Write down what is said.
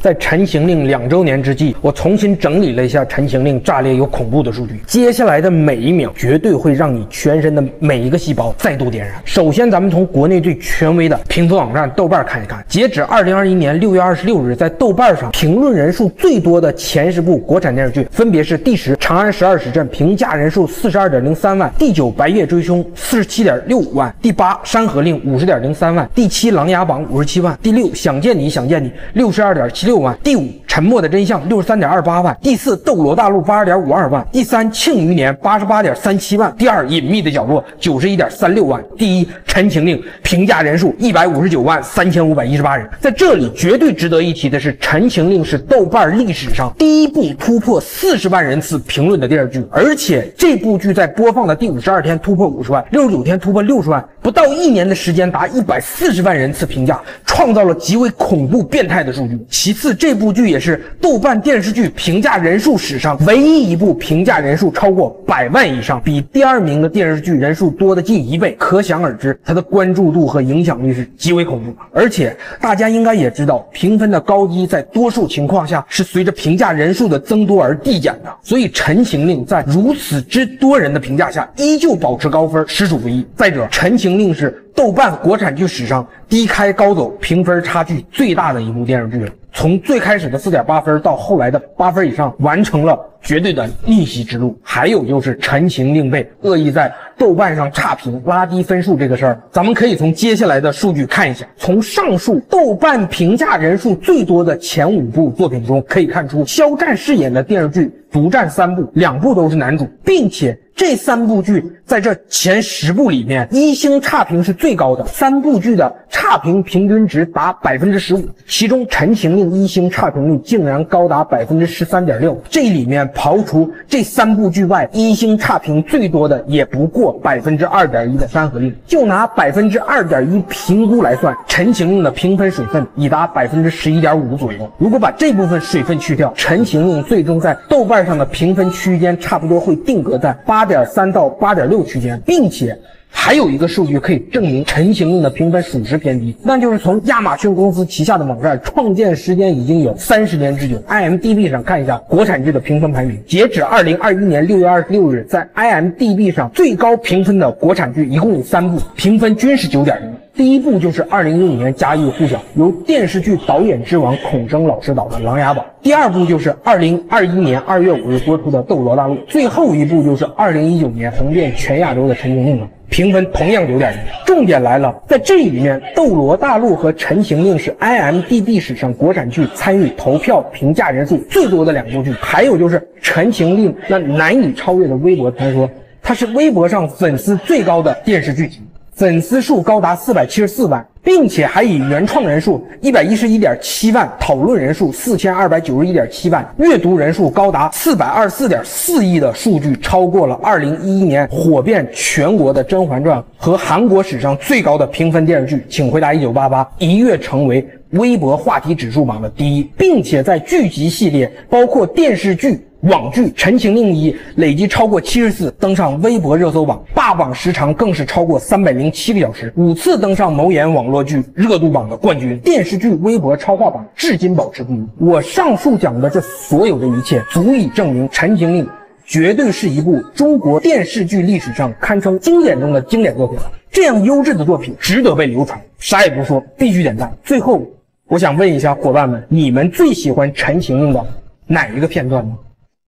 在《陈情令》2周年之际，我重新整理了一下《陈情令》炸裂又恐怖的数据。接下来的每一秒，绝对会让你全身的每一个细胞再度点燃。首先，咱们从国内最权威的评分网站豆瓣看一看，截止2021年6月26日，在豆瓣上评论人数最多的前10部国产电视剧，分别是第10《长安十二时辰》，评价人数42.03万；第9《白夜追凶》47.65万；第8《山河令》50.03万；第7《琅琊榜》57万；第6《想见你想见你》62.76万；第5《沉默的真相》63.28万；第4《斗罗大陆》82.52万；第3《庆余年》88.37万；第2《隐秘的角落》91.36万；第1《陈情令》评价人数159万3518人。在这里绝对值得一提的是，《陈情令》是豆瓣历史上第一部突破40万人次评论的电视剧，而且这部剧在播放的第52天突破50万，69天突破60万，不到1年的时间达140万人次评价，创造了极为恐怖变态的数据。其次，这部剧也是豆瓣电视剧评价人数史上唯一一部评价人数超过100万以上，比第2名的电视剧人数多的近1倍，可想而知它的关注度和影响力是极为恐怖的。而且大家应该也知道，评分的高低在多数情况下是随着评价人数的增多而递减的，所以《陈情令》在如此之多人的评价下依旧保持高分，实属不易。再者，《陈情令》是豆瓣国产剧史上低开高走、评分差距最大的一部电视剧了，从最开始的4.8分到后来的8分以上，完成了绝对的逆袭之路。还有就是《陈情令》被恶意在豆瓣上差评拉低分数这个事儿，咱们可以从接下来的数据看一下。从上述豆瓣评价人数最多的前5部作品中可以看出，肖战饰演的电视剧独占3部，2部都是男主，并且这3部剧在这前10部里面1星差评是最高的，3部剧的差评平均值达 15%， 其中《陈情令》1星差评率竟然高达 13.6%。这里面刨除这3部剧外，1星差评最多的也不过 2.1% 的《山河令》。就拿 2.1% 评估来算，《陈情令》的评分水分已达 11.5% 左右。如果把这部分水分去掉，《陈情令》最终在豆瓣上的评分区间差不多会定格在8.3到8.6区间，并且还有一个数据可以证明《陈情令》的评分属实偏低，那就是从亚马逊公司旗下的网站创建时间已经有30年之久 IMDB 上看一下国产剧的评分排名。截止2021年6月26日，在 IMDB 上最高评分的国产剧一共有3部，评分均是 9.1。第1部就是2015年家喻户晓，由电视剧导演之王孔生老师导的《琅琊榜》。第2部就是2021年2月5日播出的《斗罗大陆》。最后一部就是2019年红遍全亚洲的《陈情令》了，评分同样 9.1。重点来了，在这里面，《斗罗大陆》和《陈情令》是 IMDB 史上国产剧参与投票评价人数最多的2部剧。还有就是《陈情令》那难以超越的微博传说，它是微博上粉丝最高的电视剧集，粉丝数高达474万，并且还以原创人数111.7万、讨论人数4291.7万、阅读人数高达424.4亿的数据，超过了2011年火遍全国的《甄嬛传》和韩国史上最高的评分电视剧《请回答1988》，一跃成为微博话题指数榜的第1，并且在剧集系列包括电视剧、网剧《陈情令》1累计超过7次登上微博热搜榜，霸榜时长更是超过307个小时，5次登上某眼网络剧热度榜的冠军。电视剧微博超话榜至今保持第1。我上述讲的这所有的一切，足以证明《陈情令》绝对是一部中国电视剧历史上堪称经典中的经典作品。这样优质的作品值得被流传，啥也不说，必须点赞。最后，我想问一下伙伴们，你们最喜欢《陈情令》的哪一个片段呢？